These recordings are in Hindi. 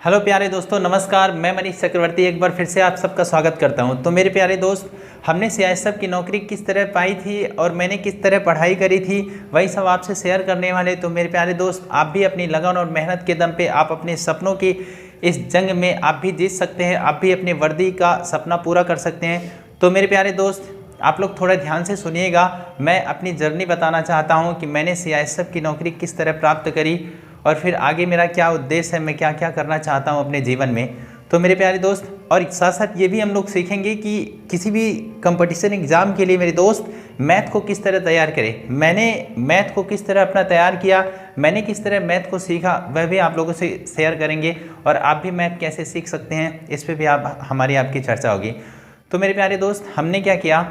हेलो प्यारे दोस्तों, नमस्कार। मैं मनीष चक्रवर्ती एक बार फिर से आप सबका स्वागत करता हूं। तो मेरे प्यारे दोस्त, हमने सीआईएसएफ की नौकरी किस तरह पाई थी और मैंने किस तरह पढ़ाई करी थी, वही सब आपसे शेयर करने वाले। तो मेरे प्यारे दोस्त, आप भी अपनी लगन और मेहनत के दम पे आप अपने सपनों की इस जंग में आप भी जीत सकते हैं। आप भी अपनी वर्दी का सपना पूरा कर सकते हैं। तो मेरे प्यारे दोस्त, आप लोग थोड़ा ध्यान से सुनिएगा। मैं अपनी जर्नी बताना चाहता हूँ कि मैंने सीआईएसएफ की नौकरी किस तरह प्राप्त करी और फिर आगे मेरा क्या उद्देश्य है, मैं क्या क्या करना चाहता हूँ अपने जीवन में। तो मेरे प्यारे दोस्त, और साथ साथ ये भी हम लोग सीखेंगे कि किसी भी कंपटीशन एग्ज़ाम के लिए मेरे दोस्त मैथ को किस तरह तैयार करें। मैंने मैथ को किस तरह अपना तैयार किया, मैंने किस तरह मैथ को सीखा, वह भी आप लोगों से शेयर करेंगे। और आप भी मैथ कैसे सीख सकते हैं, इस पर भी आपकी चर्चा होगी। तो मेरे प्यारे दोस्त, हमने क्या किया,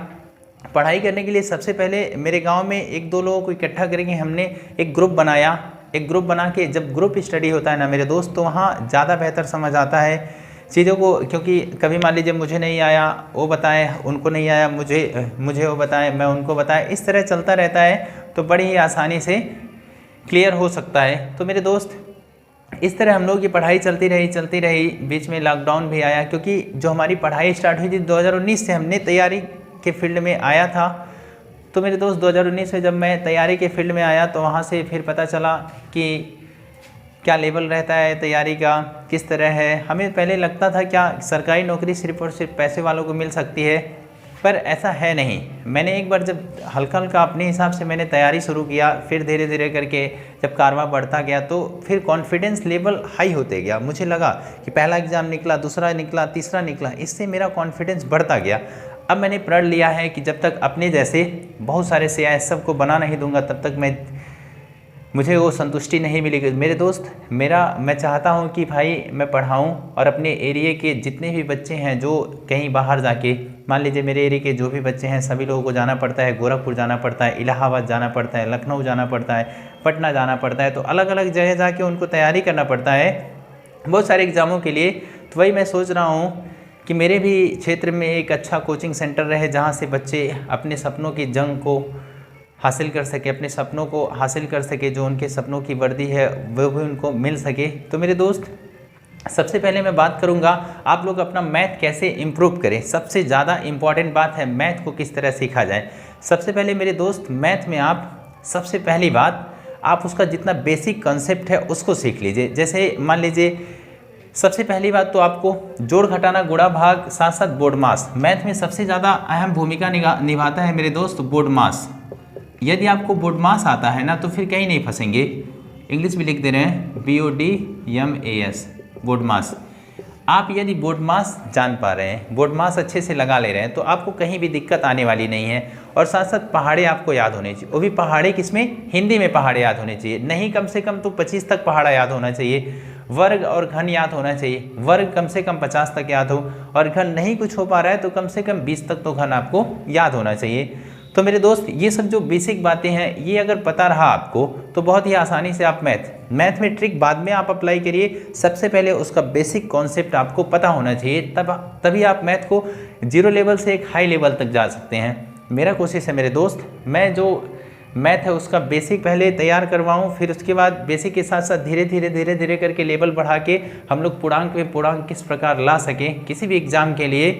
पढ़ाई करने के लिए सबसे पहले मेरे गाँव में एक दो लोगों को इकट्ठा करके हमने एक ग्रुप बनाया। एक ग्रुप बना के जब ग्रुप स्टडी होता है ना मेरे दोस्त, तो वहाँ ज़्यादा बेहतर समझ आता है चीज़ों को। क्योंकि कभी मान लीजिए मुझे नहीं आया, वो बताएं, उनको नहीं आया, मुझे वो बताएं, मैं उनको बताएं, इस तरह चलता रहता है तो बड़ी ही आसानी से क्लियर हो सकता है। तो मेरे दोस्त, इस तरह हम लोग की पढ़ाई चलती रही। बीच में लॉकडाउन भी आया, क्योंकि जो हमारी पढ़ाई स्टार्ट हुई थी 2019 से, हमने तैयारी के फील्ड में आया था। तो मेरे दोस्त 2019 में जब मैं तैयारी के फील्ड में आया तो वहाँ से फिर पता चला कि क्या लेवल रहता है तैयारी का, किस तरह है। हमें पहले लगता था क्या सरकारी नौकरी सिर्फ और सिर्फ पैसे वालों को मिल सकती है, पर ऐसा है नहीं। मैंने एक बार जब हल्का हल्का अपने हिसाब से मैंने तैयारी शुरू किया, फिर धीरे धीरे करके जब कारवा बढ़ता गया तो फिर कॉन्फिडेंस लेवल हाई होते गया। मुझे लगा कि पहला एग्ज़ाम निकला, दूसरा निकला, तीसरा निकला, इससे मेरा कॉन्फिडेंस बढ़ता गया। अब मैंने प्रण लिया है कि जब तक अपने जैसे बहुत सारे सीआईएसएफ को बना नहीं दूंगा तब तक मुझे वो संतुष्टि नहीं मिलेगी। मेरे दोस्त, मैं चाहता हूँ कि भाई मैं पढ़ाऊँ और अपने एरिया के जितने भी बच्चे हैं जो कहीं बाहर जाके, मान लीजिए मेरे एरिया के जो भी बच्चे हैं सभी लोगों को जाना पड़ता है, गोरखपुर जाना पड़ता है, इलाहाबाद जाना पड़ता है, लखनऊ जाना पड़ता है, पटना जाना पड़ता है, तो अलग अलग जगह जाके उनको तैयारी करना पड़ता है बहुत सारे एग्ज़ामों के लिए। तो वही मैं सोच रहा हूँ कि मेरे भी क्षेत्र में एक अच्छा कोचिंग सेंटर रहे जहाँ से बच्चे अपने सपनों की जंग को हासिल कर सके, अपने सपनों को हासिल कर सके, जो उनके सपनों की वर्दी है वो भी उनको मिल सके। तो मेरे दोस्त, सबसे पहले मैं बात करूँगा आप लोग अपना मैथ कैसे इम्प्रूव करें। सबसे ज़्यादा इम्पॉर्टेंट बात है मैथ को किस तरह सीखा जाए। सबसे पहले मेरे दोस्त, मैथ में आप सबसे पहली बात आप उसका जितना बेसिक कॉन्सेप्ट है उसको सीख लीजिए। जैसे मान लीजिए सबसे पहली बात तो आपको जोड़ घटाना गुणा भाग साथ साथ बोर्ड मास, मैथ में सबसे ज़्यादा अहम भूमिका निभाता है मेरे दोस्त बोर्ड मास। यदि आपको बोर्ड मास आता है ना तो फिर कहीं नहीं फंसेंगे। इंग्लिश में लिख दे रहे हैं BODMAS, बोर्ड मास। आप यदि बोर्ड मास जान पा रहे हैं, बोर्ड मास अच्छे से लगा ले रहे हैं, तो आपको कहीं भी दिक्कत आने वाली नहीं है। और साथ साथ पहाड़े आपको याद होने चाहिए, वो भी पहाड़े किसमें, हिंदी में पहाड़े याद होने चाहिए। नहीं कम से कम तो 25 तक पहाड़ा याद होना चाहिए। वर्ग और घन याद होना चाहिए, वर्ग कम से कम 50 तक याद हो, और घन नहीं कुछ हो पा रहा है तो कम से कम 20 तक तो घन आपको याद होना चाहिए। तो मेरे दोस्त, ये सब जो बेसिक बातें हैं ये अगर पता रहा आपको तो बहुत ही आसानी से आप मैथ में ट्रिक बाद में आप अप्लाई करिए। सबसे पहले उसका बेसिक कॉन्सेप्ट आपको पता होना चाहिए, तभी आप मैथ को जीरो लेवल से एक हाई लेवल तक जा सकते हैं। मेरा कोशिश है मेरे दोस्त, मैं जो मैथ है उसका बेसिक पहले तैयार करवाऊँ, फिर उसके बाद बेसिक के साथ साथ धीरे धीरे करके लेवल बढ़ा के हम लोग पूर्णांक पे पूर्णांक किस प्रकार ला सकें। किसी भी एग्ज़ाम के लिए,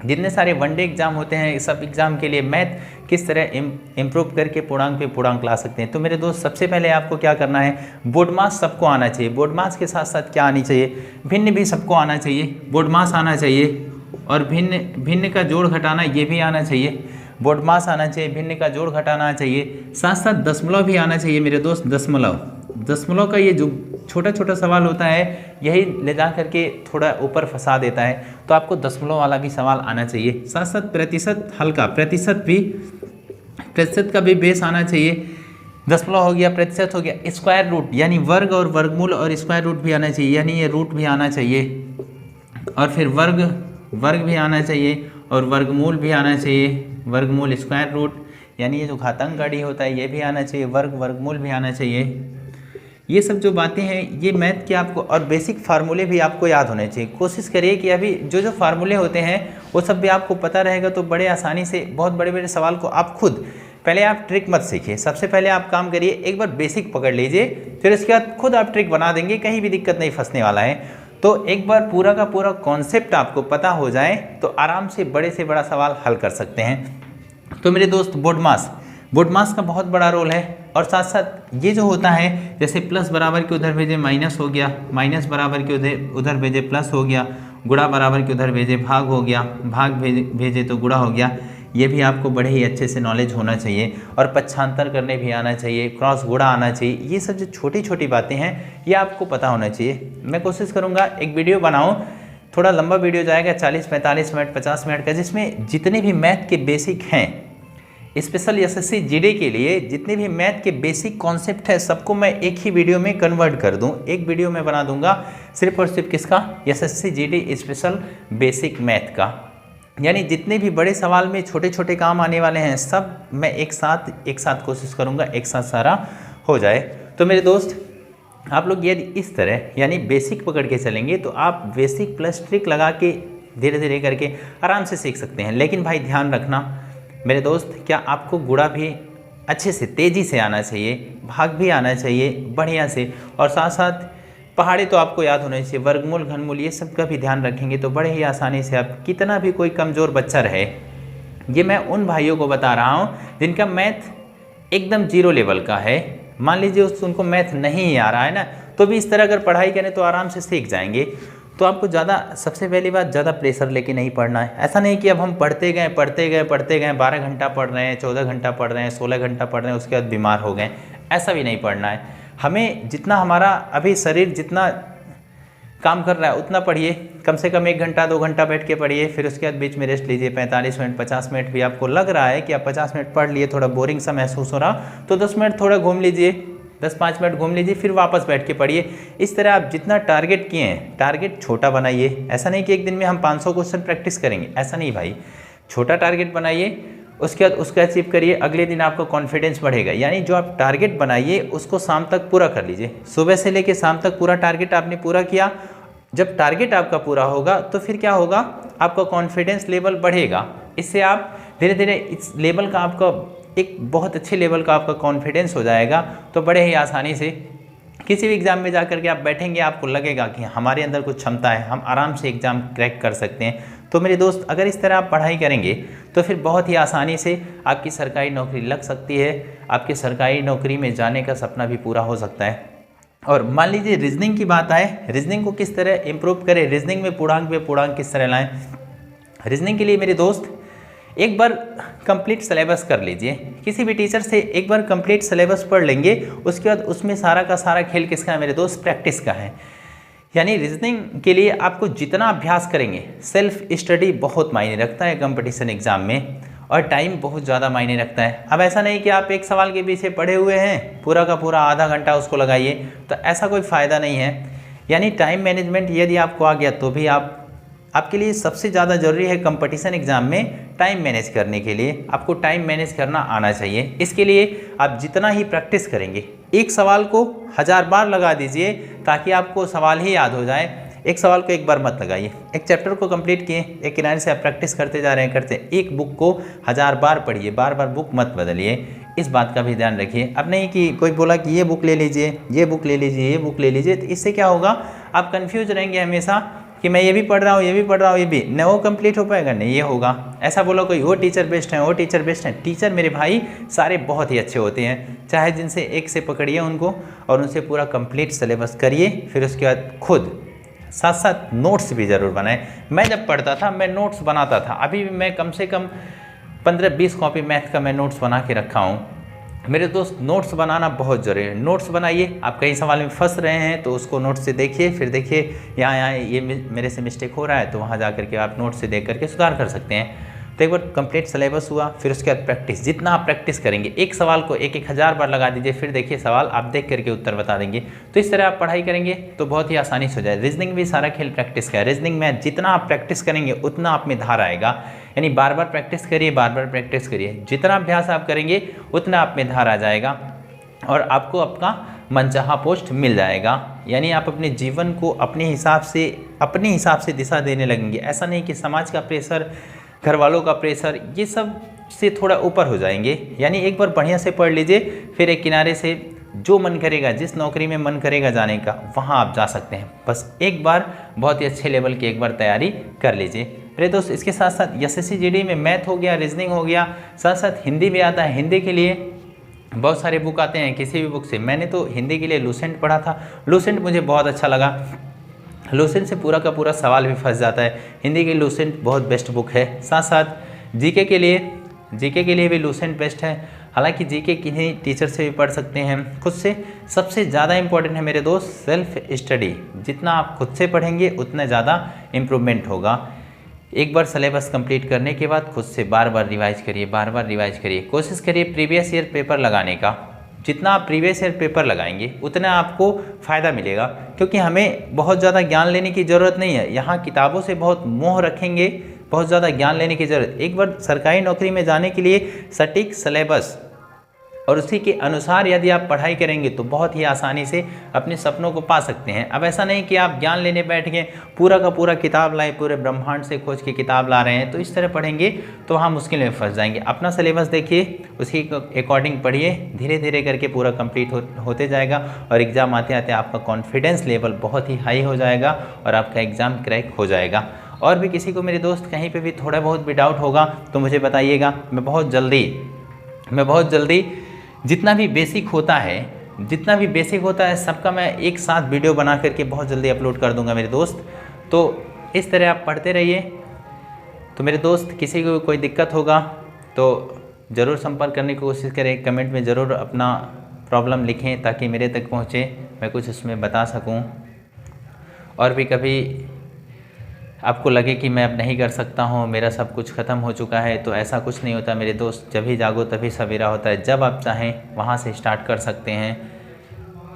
जितने सारे वनडे एग्ज़ाम होते हैं, सब एग्ज़ाम के लिए मैथ किस तरह इम्प्रूव करके पूर्णांक पे पूर्णांक ला सकते हैं। तो मेरे दोस्त, सबसे पहले आपको क्या करना है, बोर्ड मास सबको आना चाहिए। बोर्ड मास के साथ साथ क्या आनी चाहिए, भिन्न भी सबको आना चाहिए। बोर्ड मास आना चाहिए और भिन्न का जोड़ घटाना ये भी आना चाहिए। बोर्ड मास आना चाहिए, भिन्न का जोड़ घटाना चाहिए, साथ साथ दशमलव भी आना चाहिए मेरे दोस्त। दशमलव का ये जो छोटा छोटा सवाल होता है यही ले जा करके थोड़ा ऊपर फंसा देता है, तो आपको दशमलव वाला भी सवाल आना चाहिए। साथ साथ प्रतिशत, हल्का प्रतिशत का भी बेस आना चाहिए। दशमलव हो गया, प्रतिशत हो गया, स्क्वायर रूट यानी वर्ग और वर्गमूल और स्क्वायर रूट भी आना चाहिए, यानी ये रूट भी आना चाहिए। और फिर वर्ग भी आना चाहिए और वर्गमूल भी आना चाहिए। वर्गमूल, स्क्वायर रूट यानी ये जो घातांक गाड़ी होता है ये भी आना चाहिए, वर्गमूल भी आना चाहिए। ये सब जो बातें हैं ये मैथ के आपको, और बेसिक फार्मूले भी आपको याद होने चाहिए। कोशिश करिए कि अभी जो फार्मूले होते हैं वो सब भी आपको पता रहेगा तो बड़े आसानी से बहुत बड़े बड़े सवाल को आप खुद, पहले आप ट्रिक मत सीखिए। सबसे पहले आप काम करिए, एक बार बेसिक पकड़ लीजिए, फिर उसके बाद खुद आप ट्रिक बना देंगे, कहीं भी दिक्कत नहीं फंसने वाला है। तो एक बार पूरा का पूरा कॉन्सेप्ट आपको पता हो जाए तो आराम से बड़ा सवाल हल कर सकते हैं। तो मेरे दोस्त बोर्ड मास का बहुत बड़ा रोल है। और साथ साथ ये जो होता है, जैसे प्लस बराबर के उधर भेजे माइनस हो गया, माइनस बराबर के उधर भेजे प्लस हो गया, गुणा बराबर के उधर भेजे भाग हो गया, भाग भेजे तो गुणा हो गया। ये भी आपको बड़े ही अच्छे से नॉलेज होना चाहिए। और पक्षांतर करने भी आना चाहिए, क्रॉस गुणा आना चाहिए। ये सब जो छोटी छोटी बातें हैं ये आपको पता होना चाहिए। मैं कोशिश करूँगा एक वीडियो बनाऊँ, थोड़ा लंबा वीडियो जाएगा 40-45 मिनट 50 मिनट का, जिसमें जितने भी मैथ के बेसिक हैं, स्पेशल एसएससी जीडी के लिए जितने भी मैथ के बेसिक कॉन्सेप्ट है सबको मैं एक ही वीडियो में कन्वर्ट कर दूं। एक वीडियो में बना दूंगा सिर्फ और सिर्फ किसका, SSC GD special basic math का। यानी जितने भी बड़े सवाल में छोटे छोटे काम आने वाले हैं सब मैं एक साथ कोशिश करूंगा एक साथ सारा हो जाए। तो मेरे दोस्त, आप लोग यदि इस तरह यानी बेसिक पकड़ के चलेंगे तो आप बेसिक प्लस ट्रिक लगा के धीरे धीरे करके आराम से सीख सकते हैं। लेकिन भाई ध्यान रखना मेरे दोस्त, क्या आपको गुणा भी अच्छे से तेज़ी से आना चाहिए, भाग भी आना चाहिए बढ़िया से, और साथ साथ पहाड़े तो आपको याद होने चाहिए, वर्गमूल घनमूल ये सब का भी ध्यान रखेंगे तो बड़े ही आसानी से आप कितना भी कोई कमज़ोर बच्चा रहे। ये मैं उन भाइयों को बता रहा हूँ जिनका मैथ एकदम जीरो लेवल का है। मान लीजिए उनको मैथ नहीं आ रहा है ना, तो भी इस तरह अगर पढ़ाई करें तो आराम से सीख जाएंगे। तो आपको सबसे पहली बात ज़्यादा प्रेशर लेके नहीं पढ़ना है। ऐसा नहीं कि अब हम पढ़ते गए 12 घंटा पढ़ रहे हैं, 14 घंटा पढ़ रहे हैं, 16 घंटा पढ़ रहे हैं, उसके बाद बीमार हो गए, ऐसा भी नहीं पढ़ना है। हमें जितना हमारा अभी शरीर जितना काम कर रहा है उतना पढ़िए, कम से कम 1 घंटा 2 घंटा बैठ के पढ़िए, फिर उसके बाद बीच में रेस्ट लीजिए 45 मिनट 50 मिनट भी आपको लग रहा है कि आप 50 मिनट पढ़ लिए, थोड़ा बोरिंग सा महसूस हो रहा तो 10 मिनट थोड़ा घूम लीजिए, 10-5 मिनट घूम लीजिए, फिर वापस बैठ के पढ़िए। इस तरह आप जितना टारगेट किए हैं टारगेट छोटा बनाइए। ऐसा नहीं कि एक दिन में हम 500 क्वेश्चन प्रैक्टिस करेंगे, ऐसा नहीं भाई, छोटा टारगेट बनाइए, उसके बाद उसका अचीव करिए, अगले दिन आपका कॉन्फिडेंस बढ़ेगा। यानी जो आप टारगेट बनाइए उसको शाम तक पूरा कर लीजिए, सुबह से लेकर शाम तक पूरा टारगेट आपने पूरा किया। जब टारगेट आपका पूरा होगा तो फिर क्या होगा, आपका कॉन्फिडेंस लेवल बढ़ेगा। इससे आप धीरे धीरे इस लेवल का आपका एक बहुत अच्छे लेवल का आपका कॉन्फिडेंस हो जाएगा। तो बड़े ही आसानी से किसी भी एग्ज़ाम में जाकर के आप बैठेंगे, आपको लगेगा कि हमारे अंदर कुछ क्षमता है, हम आराम से एग्ज़ाम क्रैक कर सकते हैं। तो मेरे दोस्त, अगर इस तरह आप पढ़ाई करेंगे तो फिर बहुत ही आसानी से आपकी सरकारी नौकरी लग सकती है, आपकी सरकारी नौकरी में जाने का सपना भी पूरा हो सकता है। और मान लीजिए रीजनिंग की बात आए, रीजनिंग को किस तरह इम्प्रूव करें, रीजनिंग में पूर्णांक पे पूर्णांक किस तरह लाएं। रीजनिंग के लिए मेरे दोस्त एक बार कंप्लीट सिलेबस कर लीजिए, किसी भी टीचर से एक बार कंप्लीट सिलेबस पढ़ लेंगे, उसके बाद उसमें सारा का सारा खेल किसका है मेरे दोस्त, प्रैक्टिस का है। यानी रीजनिंग के लिए आपको जितना अभ्यास करेंगे, सेल्फ स्टडी बहुत मायने रखता है कंपटीशन एग्जाम में, और टाइम बहुत ज़्यादा मायने रखता है। अब ऐसा नहीं कि आप एक सवाल के पीछे पढ़े हुए हैं पूरा का पूरा आधा घंटा उसको लगाइए, तो ऐसा कोई फ़ायदा नहीं है। यानी टाइम मैनेजमेंट यदि आपको आ गया तो भी आपके लिए सबसे ज़्यादा ज़रूरी है कंपटीशन एग्ज़ाम में टाइम मैनेज करने के लिए, आपको टाइम मैनेज करना आना चाहिए। इसके लिए आप जितना ही प्रैक्टिस करेंगे, एक सवाल को 1000 बार लगा दीजिए ताकि आपको सवाल ही याद हो जाए। एक सवाल को एक बार मत लगाइए। एक चैप्टर को कंप्लीट किए, एक किनारे से आप प्रैक्टिस करते जा रहे हैं, एक बुक को 1000 बार पढ़िए, बार बार बुक मत बदलिए। इस बात का भी ध्यान रखिए। अब नहीं कि कोई बोला कि ये बुक ले लीजिए, ये बुक ले लीजिए, ये बुक ले लीजिए, तो इससे क्या होगा, आप कन्फ्यूज रहेंगे हमेशा कि मैं ये भी पढ़ रहा हूँ, ये भी पढ़ रहा हूँ, ये भी न वो कंप्लीट हो पाएगा, नहीं ये होगा। ऐसा बोलो कोई वो टीचर बेस्ट है, वो टीचर बेस्ट है। टीचर मेरे भाई सारे बहुत ही अच्छे होते हैं, चाहे जिनसे एक से पकड़िए उनको और उनसे पूरा कंप्लीट सिलेबस करिए, फिर उसके बाद खुद साथ साथ नोट्स भी ज़रूर बनाएं। मैं जब पढ़ता था मैं नोट्स बनाता था, अभी भी मैं कम से कम 15-20 कॉपी मैथ का मैं नोट्स बना के रखा हूँ। मेरे दोस्त, नोट्स बनाना बहुत ज़रूरी है। नोट्स बनाइए। आप कई सवाल में फंस रहे हैं तो उसको नोट्स से देखिए, फिर देखिए यहाँ ये मेरे से मिस्टेक हो रहा है, तो वहाँ जा करके आप नोट्स से देख करके सुधार कर सकते हैं। तो एक बार कंप्लीट सिलेबस हुआ, फिर उसके बाद प्रैक्टिस। जितना आप प्रैक्टिस करेंगे, एक सवाल को 1000 बार लगा दीजिए, फिर देखिए सवाल आप देख करके उत्तर बता देंगे। तो इस तरह आप पढ़ाई करेंगे तो बहुत ही आसानी से हो जाए। रीजनिंग भी सारा खेल प्रैक्टिस का है। रीजनिंग में जितना आप प्रैक्टिस करेंगे उतना आप में धार आएगा। यानी बार बार प्रैक्टिस करिए, बार बार प्रैक्टिस करिए। जितना अभ्यास आप करेंगे उतना आप में धार आ जाएगा और आपको आपका मनचाहा पोस्ट मिल जाएगा। यानी आप अपने जीवन को अपने हिसाब से दिशा देने लगेंगे। ऐसा नहीं कि समाज का प्रेशर, घर वालों का प्रेशर, ये सब से थोड़ा ऊपर हो जाएंगे। यानी एक बार बढ़िया से पढ़ लीजिए, फिर एक किनारे से जो मन करेगा, जिस नौकरी में मन करेगा जाने का, वहाँ आप जा सकते हैं। बस एक बार बहुत ही अच्छे लेवल की एक बार तैयारी कर लीजिए मेरे दोस्त। इसके साथ साथ एसएससी जीडी में मैथ हो गया, रीजनिंग हो गया, साथ साथ हिंदी भी आता है। हिंदी के लिए बहुत सारे बुक आते हैं, किसी भी बुक से। मैंने तो हिंदी के लिए लूसेंट पढ़ा था, लूसेंट मुझे बहुत अच्छा लगा। लूसेंट से पूरा का पूरा सवाल भी फंस जाता है, हिंदी की लूसेंट बहुत बेस्ट बुक है। साथ साथ जीके के लिए भी लूसेंट बेस्ट है। हालांकि जीके किन्हीं टीचर से भी पढ़ सकते हैं, खुद से। सबसे ज़्यादा इंपॉर्टेंट है मेरे दोस्त सेल्फ स्टडी। जितना आप खुद से पढ़ेंगे उतना ज़्यादा इम्प्रूवमेंट होगा। एक बार सिलेबस कंप्लीट करने के बाद खुद से बार बार रिवाइज करिए, कोशिश करिए प्रीवियस ईयर पेपर लगाने का। जितना आप प्रीवियस ईयर पेपर लगाएंगे उतना आपको फ़ायदा मिलेगा, क्योंकि हमें बहुत ज़्यादा ज्ञान लेने की ज़रूरत नहीं है। यहाँ किताबों से बहुत मोह रखेंगे, बहुत ज़्यादा ज्ञान लेने की ज़रूरत। एक बार सरकारी नौकरी में जाने के लिए सटीक सिलेबस और उसी के अनुसार यदि आप पढ़ाई करेंगे तो बहुत ही आसानी से अपने सपनों को पा सकते हैं। अब ऐसा नहीं कि आप ज्ञान लेने बैठ गए, पूरा का पूरा किताब लाए, पूरे ब्रह्मांड से खोज के किताब ला रहे हैं, तो इस तरह पढ़ेंगे तो वहाँ मुश्किल में फंस जाएंगे। अपना सिलेबस देखिए, उसकी अकॉर्डिंग पढ़िए, धीरे धीरे करके पूरा कंप्लीट होते जाएगा और एग्ज़ाम आते आते आपका कॉन्फिडेंस लेवल बहुत ही हाई हो जाएगा और आपका एग्ज़ाम क्रैक हो जाएगा। और भी किसी को मेरे दोस्त कहीं पे भी थोड़ा बहुत भी डाउट होगा तो मुझे बताइएगा। मैं बहुत जल्दी जितना भी बेसिक होता है सबका मैं एक साथ वीडियो बना करके बहुत जल्दी अपलोड कर दूंगा मेरे दोस्त। तो इस तरह आप पढ़ते रहिए। तो मेरे दोस्त किसी को कोई दिक्कत होगा तो ज़रूर संपर्क करने की कोशिश करें, कमेंट में ज़रूर अपना प्रॉब्लम लिखें ताकि मेरे तक पहुँचे, मैं कुछ उसमें बता सकूँ। और भी कभी आपको लगे कि मैं अब नहीं कर सकता हूँ, मेरा सब कुछ ख़त्म हो चुका है, तो ऐसा कुछ नहीं होता मेरे दोस्त। जब भी जागो तभी सवेरा होता है। जब आप चाहें वहाँ से स्टार्ट कर सकते हैं।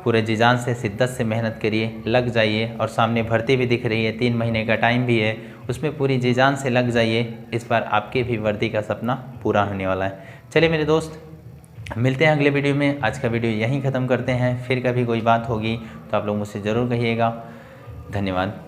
पूरे जी जान से, शिद्दत से मेहनत करिए, लग जाइए। और सामने भर्ती भी दिख रही है, 3 महीने का टाइम भी है, उसमें पूरी जी जान से लग जाइए। इस बार आपके भी वर्दी का सपना पूरा होने वाला है। चलिए मेरे दोस्त, मिलते हैं अगले वीडियो में। आज का वीडियो यहीं ख़त्म करते हैं। फिर कभी कोई बात होगी तो आप लोग मुझसे ज़रूर कहिएगा। धन्यवाद।